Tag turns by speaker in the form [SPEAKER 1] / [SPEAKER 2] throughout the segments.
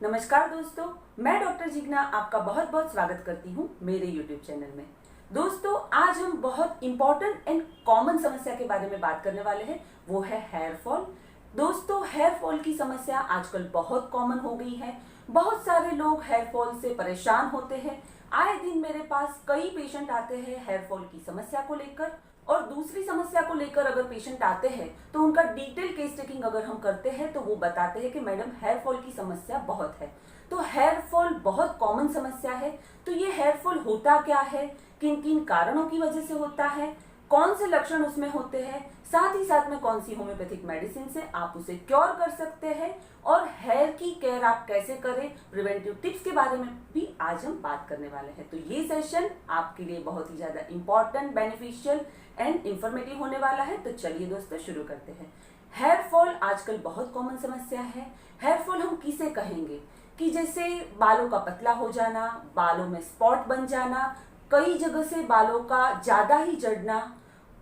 [SPEAKER 1] नमस्कार दोस्तों, मैं डॉक्टर जिग्ना आपका बहुत बहुत स्वागत करती हूँ मेरे YouTube चैनल में। दोस्तों, आज हम बहुत इंपॉर्टेंट एंड कॉमन समस्या के बारे में बात करने वाले हैं, वो है हेयर फॉल। दोस्तों, हेयर फॉल की समस्या आजकल बहुत कॉमन हो गई है। बहुत सारे लोग हेयर फॉल से परेशान होते हैं। आए दिन मेरे पास कई पेशेंट आते हैं हेयर फॉल की समस्या को लेकर, और दूसरी समस्या को लेकर अगर पेशेंट आते हैं तो उनका डिटेल केस टेकिंग अगर हम करते हैं तो वो बताते हैं कि मैडम हेयर फॉल की समस्या बहुत है। तो हेयर फॉल बहुत कॉमन समस्या है। तो ये हेयर फॉल होता क्या है, किन किन कारणों की वजह से होता है, कौन से लक्षण उसमें होते हैं, साथ ही साथ में कौन सी होम्योपैथिक मेडिसिन से आप उसे क्योर कर सकते हैं, और हेयर की केयर आप कैसे करें, प्रिवेंटिव टिप्स के बारे में भी आज हम बात करने वाले हैं। तो ये सेशन आपके लिए बहुत ही ज्यादा इंपॉर्टेंट, बेनिफिशियल एंड इंफॉर्मेटिव होने वाला है। तो चलिए दोस्तों शुरू करते हैं। हेयर फॉल आजकल बहुत कॉमन समस्या है। हेयर फॉल हम किसे कहेंगे कि जैसे बालों का पतला हो जाना, बालों में स्पॉट बन जाना, कई जगह से बालों का ज्यादा ही झड़ना,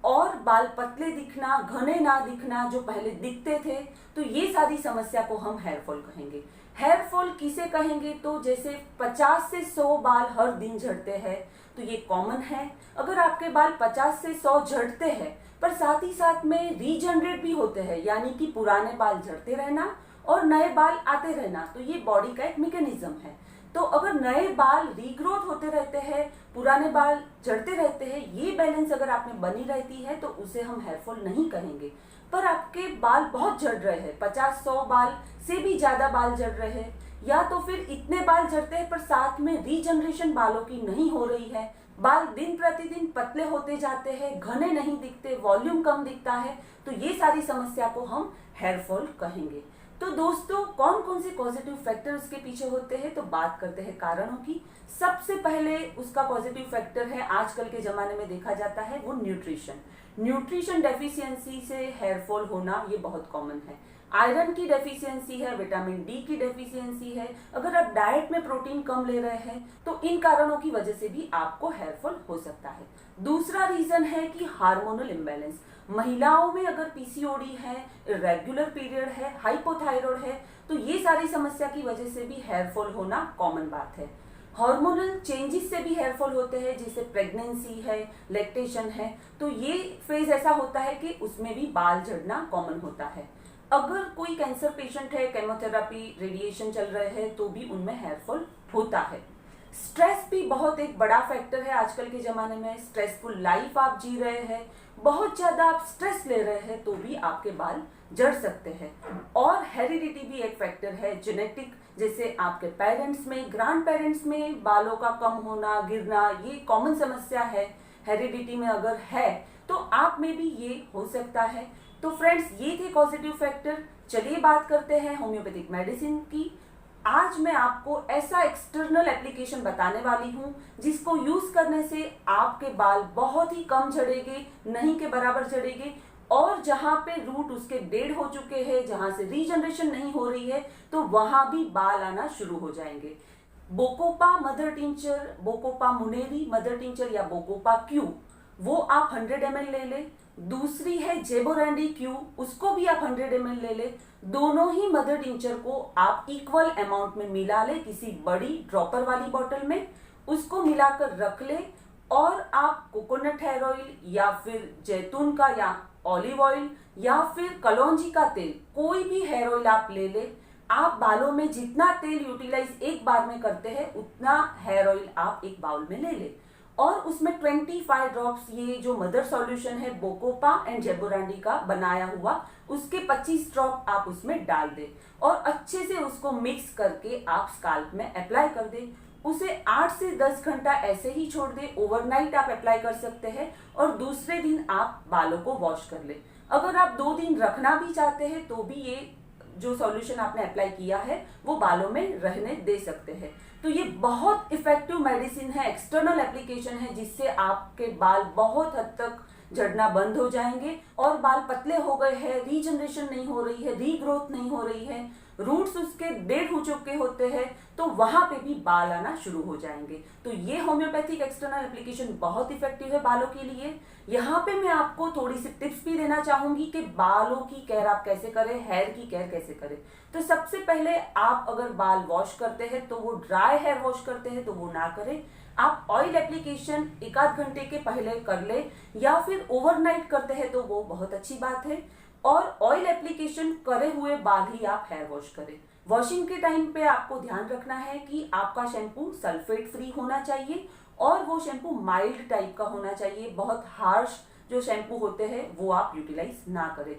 [SPEAKER 1] और बाल पतले दिखना, घने ना दिखना, जो पहले दिखते थे, तो ये सारी समस्या को हम हेयर फॉल कहेंगे। हेयर फॉल किसे कहेंगे, तो जैसे 50 से 100 बाल हर दिन झड़ते हैं, तो ये कॉमन है। अगर आपके बाल 50 से 100 झड़ते हैं पर साथ ही साथ में रीजनरेट भी होते हैं, यानी कि पुराने बाल झड़ते रहना और नए बाल आते रहना, तो ये बॉडी का एक मैकेनिज्म है। तो अगर नए बाल रीग्रोथ होते रहते हैं, पुराने बाल झड़ते रहते हैं, ये बैलेंस अगर आप में बनी रहती है तो उसे हम हेयर फॉल नहीं कहेंगे। पर आपके बाल बहुत झड़ रहे हैं, 50-100 बाल से भी ज्यादा बाल झड़ रहे हैं, या तो फिर इतने बाल झड़ते हैं पर साथ में रीजनरेशन बालों की नहीं हो रही है, बाल दिन प्रतिदिन पतले होते जाते हैं, घने नहीं दिखते, वॉल्यूम कम दिखता है, तो ये सारी समस्या को हम हेयर फॉल कहेंगे। तो दोस्तों, कौन कौन से पॉजिटिव फैक्टर उसके पीछे होते हैं, तो बात करते हैं कारणों की। सबसे पहले उसका पॉजिटिव फैक्टर है, आजकल के जमाने में देखा जाता है, वो न्यूट्रिशन। न्यूट्रिशन डेफिशिएंसी से हेयर फॉल होना ये बहुत कॉमन है। आयरन की डेफिशिएंसी है, विटामिन डी की डेफिशिएंसी है, अगर आप डाइट में प्रोटीन कम ले रहे हैं तो इन कारणों की वजह से भी आपको हेयर फॉल हो सकता है। दूसरा रीजन है कि हार्मोनल इम्बैलेंस। महिलाओं में अगर पीसीओडी है, इरेगुलर पीरियड है, हाइपोथायराइड है, तो ये सारी समस्या की वजह से भी हेयर फॉल होना कॉमन बात है। हार्मोनल चेंजेस से भी हेयर फॉल होते हैं, जैसे प्रेगनेंसी है, लैक्टेशन है, तो ये फेज ऐसा होता है कि उसमें भी बाल झड़ना कॉमन होता है। अगर कोई कैंसर पेशेंट है, केमोथेरापी, रेडिएशन चल रहे हैं, तो भी उनमें हेयर फॉल होता है। स्ट्रेस भी बहुत एक बड़ा फैक्टर है आजकल के जमाने में। स्ट्रेसफुल लाइफ आप जी रहे हैं, बहुत ज्यादा आप स्ट्रेस ले रहे हैं, तो भी आपके बाल झड़ सकते हैं। और हेरिडिटी भी एक फैक्टर है, जेनेटिक, जैसे आपके पेरेंट्स में, ग्रैंड पेरेंट्स में बालों का कम होना, गिरना, ये कॉमन समस्या है। हेरिडिटी में अगर है तो आप में भी ये हो सकता है। तो फ्रेंड्स, ये थे पॉजिटिव फैक्टर। चलिए बात करते हैं होम्योपैथिक मेडिसिन की। आज मैं आपको ऐसा एक्सटर्नल एप्लीकेशन बताने वाली हूँ जिसको यूज करने से आपके बाल बहुत ही कम झड़ेंगे, नहीं के बराबर झड़ेंगे, और जहां पे रूट उसके डेड हो चुके हैं, जहां से रीजनरेशन नहीं हो रही है, तो वहां भी बाल आना शुरू हो जाएंगे। बोकोपा मदर टिंचर, बोकोपा मुनेरी मदर टिंचर या बोकोपा क्यू, वो आप 100 ml ले ले। दूसरी है जेबोरैंडी क्यू, उसको भी आप 100 ml ले ले। दोनों ही मदर टिंचर को आप इक्वल अमाउंट में मिला ले किसी बड़ी ड्रॉपर वाली बॉटल में, उसको मिलाकर रख ले, और आप कोकोनट हेयर ऑयल या फिर जैतून का या ऑलिव ऑयल या फिर कलौंजी का तेल, कोई भी हेयर ऑयल आप ले ले। आप बालों में जितना तेल यूटिलाइज एक बार में करते हैं उतना हेयर ऑयल आप एक बाउल में ले ले, और उसमें 25 ड्रॉप्स ये जो मदर सॉल्यूशन है बोकोपा एंड जेबोरैंडी का बनाया हुआ, उसके 25 ड्रॉप आप उसमें डाल दें, और अच्छे से उसको मिक्स करके आप स्काल्प में अप्लाई कर दें। उसे 8 से 10 घंटा ऐसे ही छोड़ दें। ओवरनाइट आप अप्लाई कर सकते हैं, और दूसरे दिन आप बालों को वॉश कर ले। अगर आप 2 दिन रखना भी चाहते हैं तो भी ये जो सॉल्यूशन आपने अप्लाई किया है वो बालों में रहने दे सकते हैं। तो ये बहुत इफेक्टिव मेडिसिन है, एक्सटर्नल एप्लीकेशन है, जिससे आपके बाल बहुत हद तक झड़ना बंद हो जाएंगे, और बाल पतले हो गए हैं, रीजनरेशन नहीं हो रही है, रीग्रोथ नहीं हो रही है, रूट्स उसके डेड हो चुके होते हैं तो वहां पे भी बाल आना शुरू हो जाएंगे। तो ये होम्योपैथिक एक्सटर्नल एप्लीकेशन बहुत इफेक्टिव है बालों के लिए। यहाँ पे मैं आपको थोड़ी सी टिप्स भी देना चाहूंगी कि बालों की केयर आप कैसे करें, हेयर की केयर कैसे करें। तो सबसे पहले आप अगर बाल वॉश करते हैं तो वो ड्राई हेयर वॉश करते हैं तो वो ना करें। आप ऑयल एप्लीकेशन एक आध घंटे के पहले कर ले या फिर ओवरनाइट करते हैं तो वो बहुत अच्छी बात है। और ऑयल एप्लीकेशन करे हुए बाल ही आप हेयर वॉश करें। वॉशिंग के टाइम पे आपको ध्यान रखना है कि आपका शैम्पू सल्फेट फ्री होना चाहिए और वो शैम्पू माइल्ड टाइप का होना चाहिए। बहुत हार्श जो शैम्पू होते हैं वो आप यूटिलाइज ना करें।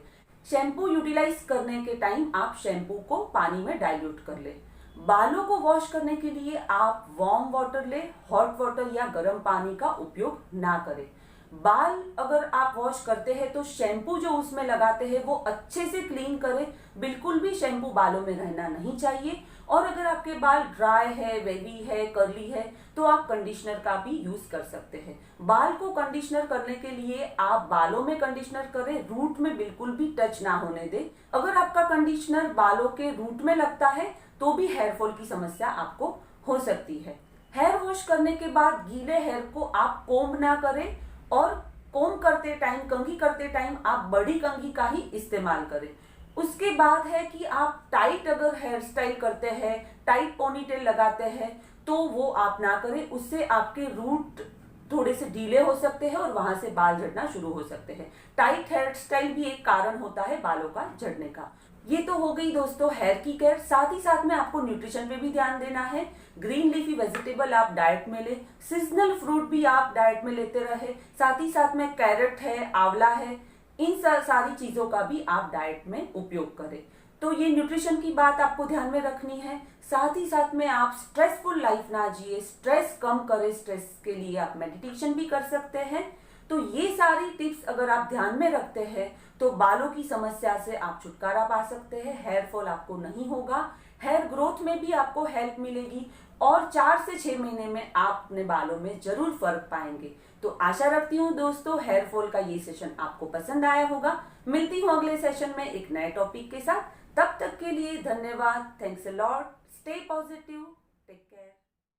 [SPEAKER 1] शैम्पू यूटिलाइज करने के टाइम आप शैम्पू को पानी में डाइल्यूट कर ले। बालों को वॉश करने के लिए आप वार्म वाटर ले, हॉट वाटर या गर्म पानी का उपयोग ना करें। बाल अगर आप वॉश करते हैं तो शैम्पू जो उसमें लगाते हैं वो अच्छे से क्लीन करें। बिल्कुल भी शैम्पू बालों में रहना नहीं चाहिए। और अगर आपके बाल ड्राई है, वेवी है, कर्ली है तो आप कंडीशनर का भी यूज कर सकते हैं। बाल को कंडीशनर करने के लिए आप बालों में कंडीशनर करें, रूट में बिल्कुल भी टच ना होने दें। अगर आपका कंडीशनर बालों के रूट में लगता है तो भी हेयर फॉल की समस्या आपको हो सकती है। हेयर वॉश करने के बाद गीले हेयर को आप कोम्ब ना करें और कोम्ब करते टाइम, कंघी करते टाइम आप बड़ी कंघी का ही इस्तेमाल करें। उसके बाद है कि आप टाइट अगर हेयर स्टाइल करते हैं, टाइट पोनीटेल लगाते हैं तो वो आप ना करें। उससे आपके रूट थोड़े से ढीले हो सकते हैं और वहां से बाल झड़ना शुरू हो सकते हैं। टाइट हेयर स्टाइल भी एक कारण होता है बालों का झड़ने का। ये तो हो गई दोस्तों हेयर की केयर। साथ ही साथ में आपको न्यूट्रिशन पे भी ध्यान देना है। ग्रीन लीफी वेजिटेबल आप डाइट में ले, सीजनल फ्रूट भी आप डाइट में लेते रहे। साथ ही साथ में कैरेट है, आंवला है, इन सारी चीजों का भी आप डाइट में उपयोग करें। तो ये न्यूट्रिशन की बात आपको ध्यान में रखनी है। साथ ही साथ में आप स्ट्रेसफुल लाइफ ना जिए, स्ट्रेस कम करें। स्ट्रेस के लिए आप मेडिटेशन भी कर सकते हैं। तो ये सारी टिप्स अगर आप ध्यान में रखते हैं तो बालों की समस्या से आप छुटकारा पा सकते हैं। हेयर फॉल आपको नहीं होगा, हेयर ग्रोथ में भी आपको हेल्प मिलेगी और 4 से 6 महीने में आप अपने बालों में जरूर फर्क पाएंगे। तो आशा रखती हूँ दोस्तों हेयर फॉल का ये सेशन आपको पसंद आया होगा। मिलती हूँ अगले सेशन में एक नए टॉपिक के साथ। तब तक के लिए धन्यवाद। Thanks a lot. Stay positive. Take care.